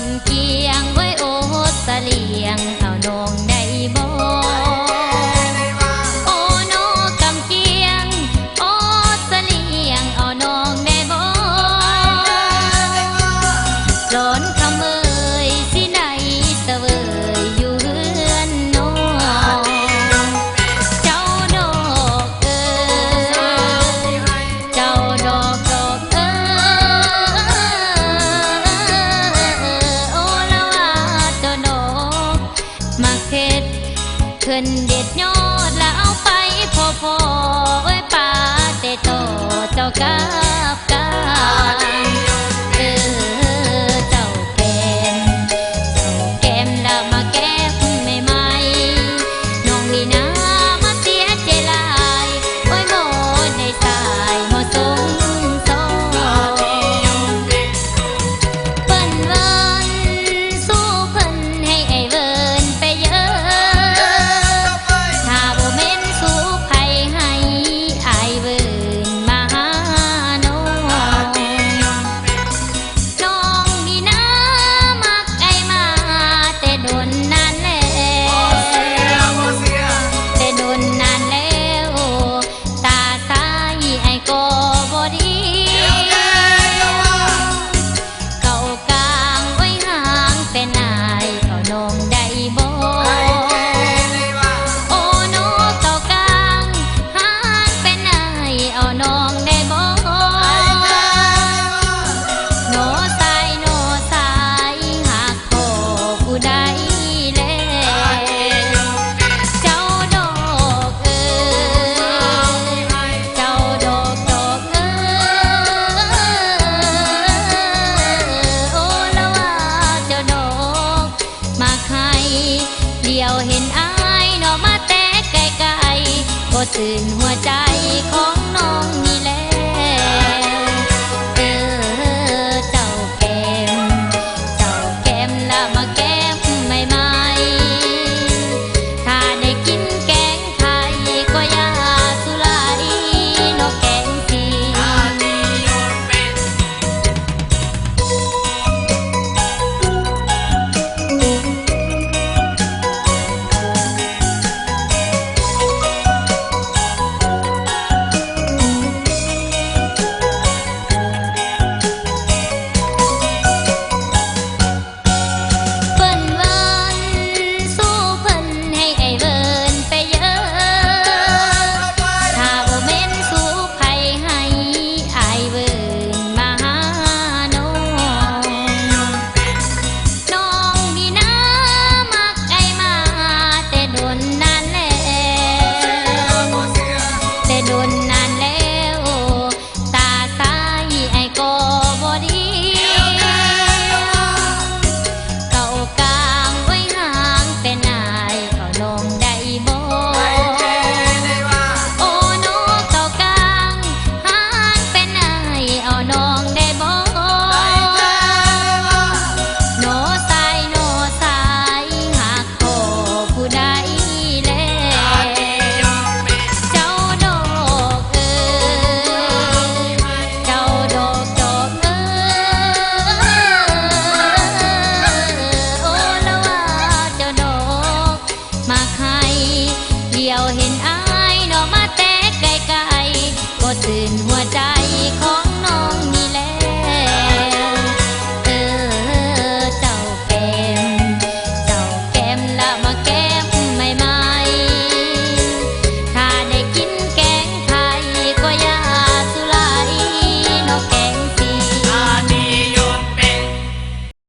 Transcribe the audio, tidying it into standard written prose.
ำเกียงไว้โอสะเลียงเอานองได้บ่โอ้นอกำเกียงโอสะเลียงเอานองได้บ่ร้อนคำเอ่ยสิไหนเสวยอยู่เฮือนน้องเจ้าดอกเอ๋ยเจ้าดอกดอกเอ๋ยโอ้ละว่าเจ้าดอกมาเข็ดขึ้นเด็ดยอดแล้วเอาไปพอไว้ป่าแต่โตเจ้ากับกันเออเจ้าแก้มแล้วมาแก้มใหม่ๆน้องมีน้ำมาเสียใจลายโอ้ยโมในสายโมสงสารเปิ้นเวินสู้เพิ่นให้ไอ้เวินไปเยอะถ้าบ่แม่นสู้ไผให้ไอ้เวินมาหาน้องน้องมีน้ำมักไอ้มาแต่โดนนานแล้วแต่โดนนานแล้วตาสายไอ้ก็บ่ดีเก่ากลางไว้ห่างแต่นายเอาน้องได้บ่โอ้น้องเก่ากลางห่างเป็นนายเอาน้องได้บ่โนสายหักโกผู้ใดแล้วเจ้าดอกเอ๋ยเจ้าดอกดอกเอ๋ยโอ้ละว่าเจ้าดอกมาใครเดียวเห็นอายเนาะมาแต่ไกลๆก็ตื่นหัวใจของน้องนี่แหละ